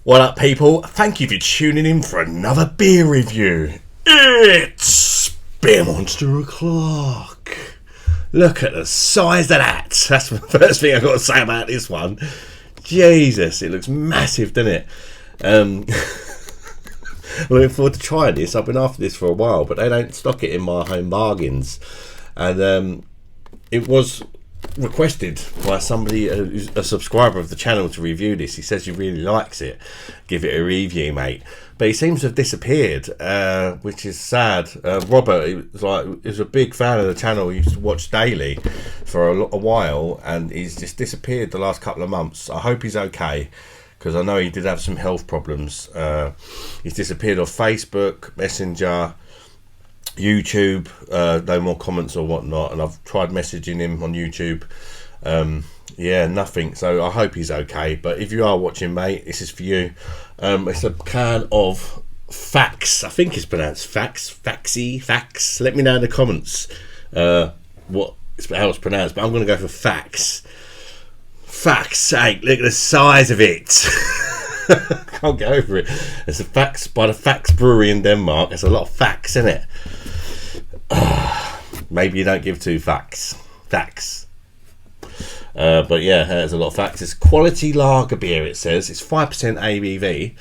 What up, people? Thank you for tuning in for another beer review. It's Beer Monster O'Clock. Look at the size of that. That's the first thing I've got to say about this one. Jesus, it looks massive, doesn't it? I'm looking forward to trying this. I've been after this for a while, but they don't stock it in my home bargains. And it was requested by somebody who's a subscriber of the channel to review this. He says he really likes it. Give it a review, mate. But he seems to have disappeared, which is sad. Robert, he was a big fan of the channel. He used to watch daily for a while, and he's just disappeared the last couple of months. I hope he's okay, because I know he did have some health problems. He's disappeared off Facebook, Messenger, YouTube, no more comments or whatnot, and I've tried messaging him on YouTube. Yeah, nothing. So I hope he's okay. But if you are watching, mate, this is for you. It's a can of Faxe. I think it's pronounced Faxe. Let me know in the comments how it's pronounced. But I'm going to go for Faxe. Fuck's sake, look at the size of it. Can't get over it. It's a Faxe by the Faxe brewery in Denmark. There's a lot of Faxe in it. Maybe you don't give two Faxe. But yeah, there's a lot of Faxe. It's quality lager beer, it says. It's 5% ABV.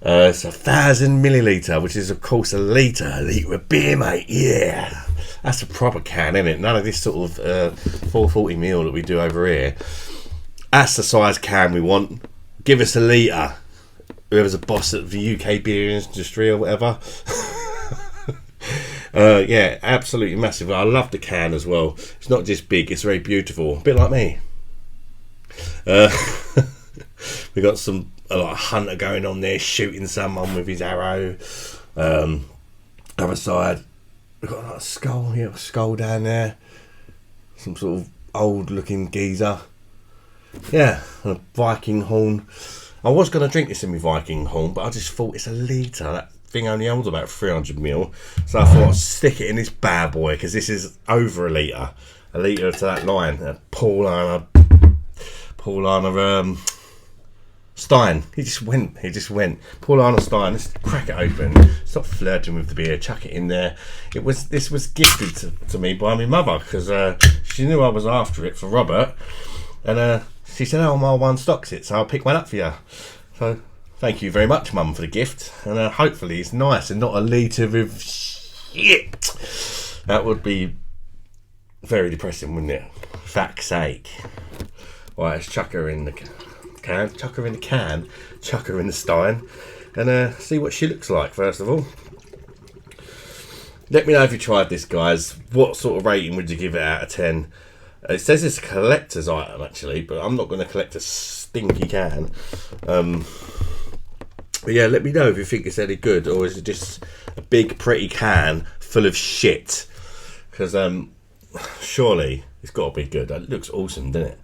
It's 1,000 milliliter, which is of course a litre of beer, mate. Yeah, that's a proper can, isn't it? None of this sort of 440ml that we do over here. That's the size can we want. Give us a litre. Whoever's a boss at the UK beer industry or whatever. Yeah, absolutely massive. I love the can as well. It's not just big, it's very beautiful. A bit like me. We got some like hunter going on there, shooting someone with his arrow. Other side, we've got like a skull here, a skull down there. Some sort of old looking geezer. Yeah, and a Viking horn. I was going to drink this in my Viking horn, but I just thought it's a litre. That thing only holds about 300ml. So I thought I'd stick it in this bad boy, because this is over a litre. A litre to that line. Paulaner Stein. He just went. Paulaner Stein. Let's crack it open. Stop flirting with the beer. Chuck it in there. This was gifted to me by my mother, because she knew I was after it for Robert. And she said, "Oh, my one stocks it, so I'll pick one up for you." So thank you very much, Mum, for the gift. And hopefully it's nice and not a litre of shit. That would be very depressing, wouldn't it? Fuck's sake. Right, let's chuck her in the can, chuck her in the Stein, and see what she looks like, first of all. Let me know if you tried this, guys. What sort of rating would you give it out of 10? It says it's a collector's item, actually, but I'm not going to collect a stinky can. But yeah, let me know if you think it's any good, or is it just a big, pretty can full of shit? Because surely it's got to be good. It looks awesome, doesn't it?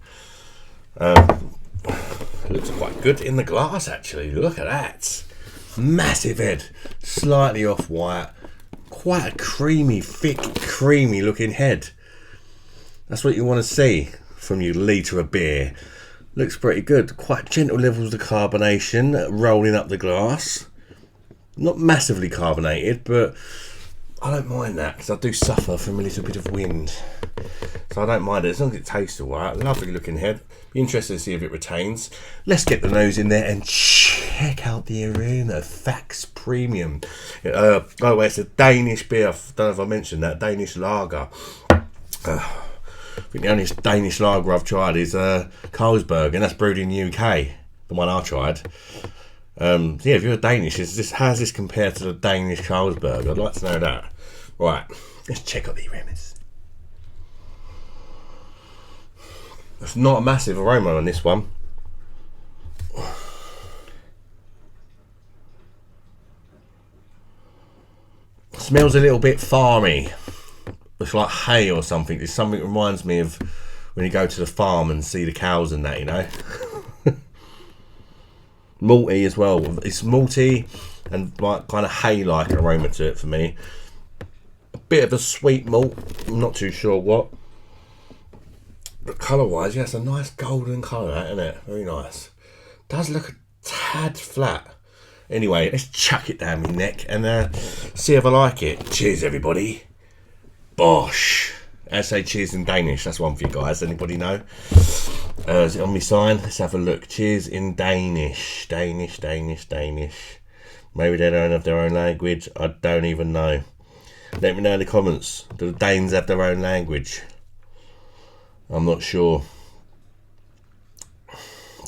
It looks quite good in the glass, actually. Look at that. Massive head. Slightly off-white. Quite a creamy, thick, creamy looking head. That's what you want to see from your litre of beer. Looks pretty good. Quite gentle levels of carbonation rolling up the glass. Not massively carbonated, but I don't mind that, because I do suffer from a little bit of wind. So I don't mind it, as long as it tastes alright. Lovely looking head. Be interested to see if it retains. Let's get the nose in there and check out the aroma. Faxe Premium. Oh, it's a Danish beer. I don't know if I mentioned that. Danish lager. I think the only Danish lager I've tried is Carlsberg, and that's brewed in the UK. The one I tried. Yeah, if you're Danish, how's this compared to the Danish Carlsberg? I'd like to know that. Right, let's check out the aromas. There's not a massive aroma on this one. It smells a little bit farmy. It's like hay or something. It's something that reminds me of when you go to the farm and see the cows and that, you know. Malty as well. It's malty and like kind of hay-like aroma to it for me. A bit of a sweet malt. I'm not too sure what. But colour-wise, yeah, it's a nice golden colour, isn't it? Very nice. Does look a tad flat. Anyway, let's chuck it down my neck and see if I like it. Cheers, everybody. Bosh. I say cheers in Danish. That's one for you guys. Anybody know? Is it on my sign? Let's have a look. Cheers in Danish. Danish. Maybe they don't have their own language. I don't even know. Let me know in the comments. Do the Danes have their own language? I'm not sure.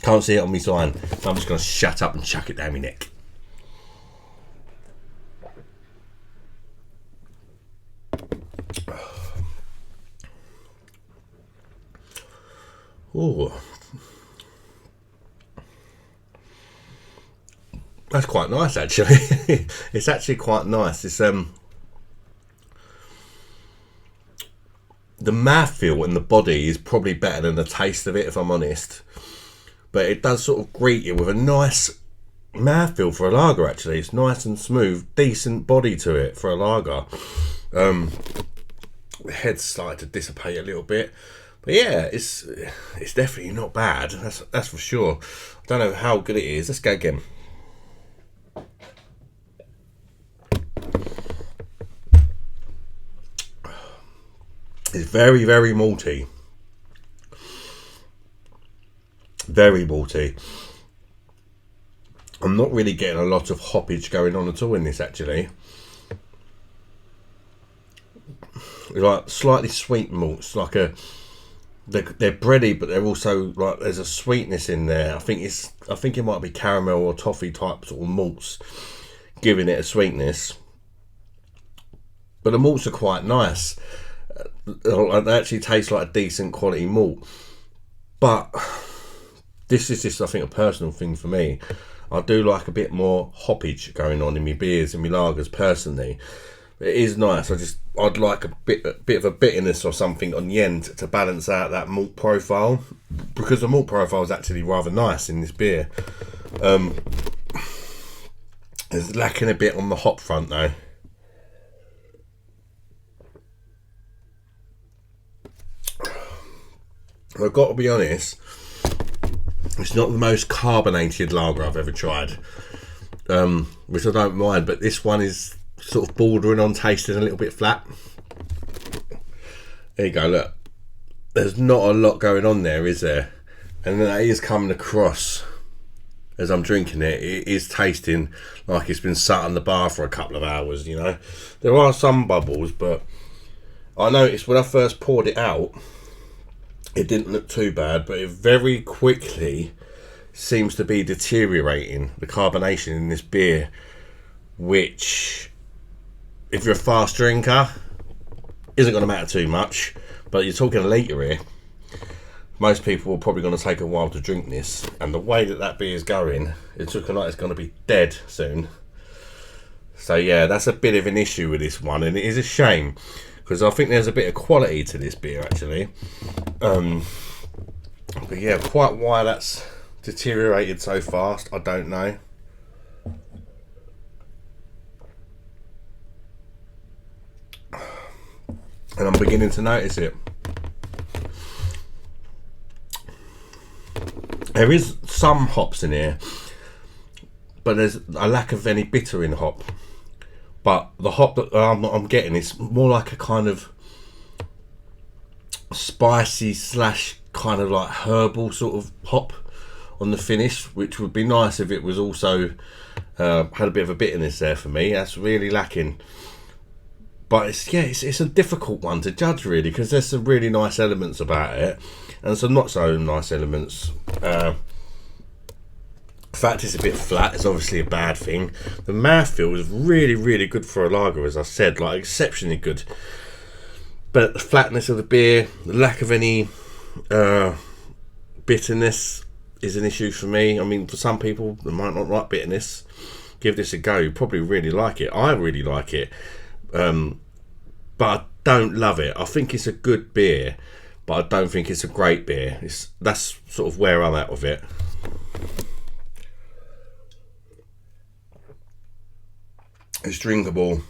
Can't see it on my sign. So I'm just going to shut up and chuck it down my neck. Oh, that's quite nice actually. It's actually quite nice. It's the mouthfeel and the body is probably better than the taste of it, if I'm honest. But it does sort of greet you with a nice mouthfeel for a lager. Actually, it's nice and smooth, decent body to it for a lager. The head's started to dissipate a little bit. But yeah, it's definitely not bad. That's for sure. I don't know how good it is. Let's go again. It's very, very malty. Very malty. I'm not really getting a lot of hoppage going on at all in this actually. It's like slightly sweet malts, like they're bready, but they're also like there's a sweetness in there. I think it might be caramel or toffee type sort of malts giving it a sweetness. But the malts are quite nice. They actually taste like a decent quality malt. But this is just, I think, a personal thing for me. I do like a bit more hoppage going on in my beers and my lagers personally. It is nice. I'd like a bit of a bitterness or something on the end to balance out that malt profile, because the malt profile is actually rather nice in this beer. It's lacking a bit on the hop front though. I've got to be honest, it's not the most carbonated lager I've ever tried, which I don't mind, but this one is sort of bordering on tasting a little bit flat. There you go, look. There's not a lot going on there, is there? And that is coming across as I'm drinking it. It is tasting like it's been sat on the bar for a couple of hours, you know. There are some bubbles, but I noticed when I first poured it out, it didn't look too bad, but it very quickly seems to be deteriorating, the carbonation in this beer, which, if you're a fast drinker, isn't going to matter too much. But you're talking a litre here. Most people are probably going to take a while to drink this, and the way that beer is going, it's looking like it's going to be dead soon. So yeah, that's a bit of an issue with this one, and it is a shame, because I think there's a bit of quality to this beer actually. But yeah, quite why that's deteriorated so fast, I don't know. And I'm beginning to notice it. There is some hops in here, but there's a lack of any bitter in hop. But the hop that I'm getting is more like a kind of spicy slash kind of like herbal sort of hop on the finish, which would be nice if it was also had a bit of a bitterness there for me. That's really lacking. But it's a difficult one to judge really, because there's some really nice elements about it and some not so nice elements. The fact it's a bit flat is obviously a bad thing. The mouthfeel is really, really good for a lager, as I said, like exceptionally good. But the flatness of the beer, the lack of any bitterness is an issue for me. I mean, for some people that might not like bitterness, give this a go. You probably really like it. I really like it. But I don't love it. I think it's a good beer, but I don't think it's a great beer. That's sort of where I'm at with it. It's drinkable.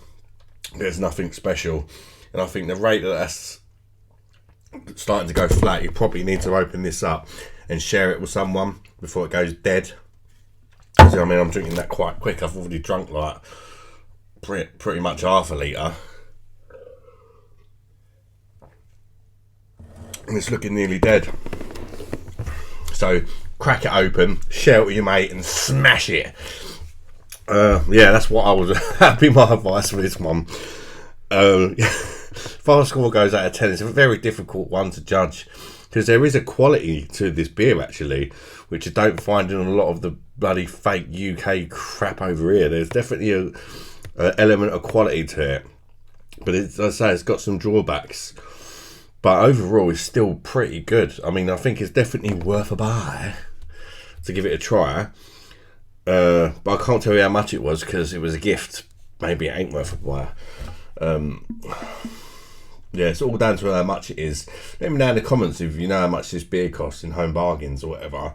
There's nothing special, and I think the rate that's starting to go flat, you probably need to open this up and share it with someone before it goes dead. Because I mean, I'm drinking that quite quick. I've already drunk like pretty much half a litre. And it's looking nearly dead. So crack it open, share it with your mate and smash it. Yeah, that's what I was. That'd be my advice for this one. If our score goes out of 10, it's a very difficult one to judge, because there is a quality to this beer actually, which you don't find in a lot of the bloody fake UK crap over here. There's definitely a element of quality to it, but as I say, it's got some drawbacks, but overall it's still pretty good. I mean, I think it's definitely worth a buy to give it a try, but I can't tell you how much it was because it was a gift. Maybe it ain't worth a buy. Yeah, it's all down to how much it is. Let me know in the comments if you know how much this beer costs in Home Bargains or whatever,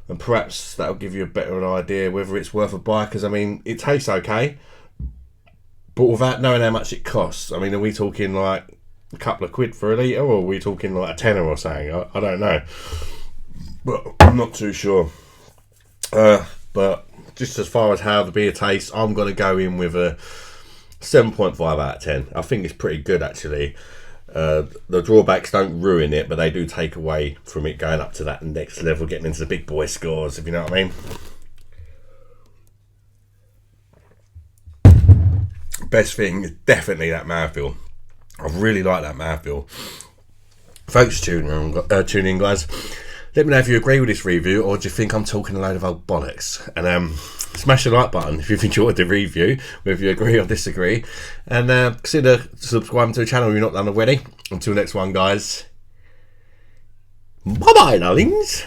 and perhaps that'll give you a better idea whether it's worth a buy, because I mean, it tastes okay, but without knowing how much it costs, I mean, are we talking like a couple of quid for a litre, or are we talking like a tenner or something? I don't know, but I'm not too sure. But just as far as how the beer tastes, I'm going to go in with a 7.5 out of 10. I think it's pretty good actually. The drawbacks don't ruin it, but they do take away from it going up to that next level, getting into the big boy scores, if you know what I mean. Best thing is definitely that mouthfeel. I really like that mouthfeel. Thanks for tuning in, guys. Let me know if you agree with this review, or do you think I'm talking a load of old bollocks. And smash the like button if you've enjoyed the review, whether you agree or disagree. And consider subscribing to the channel if you're not done already. Until next one, guys. Bye-bye, darlings.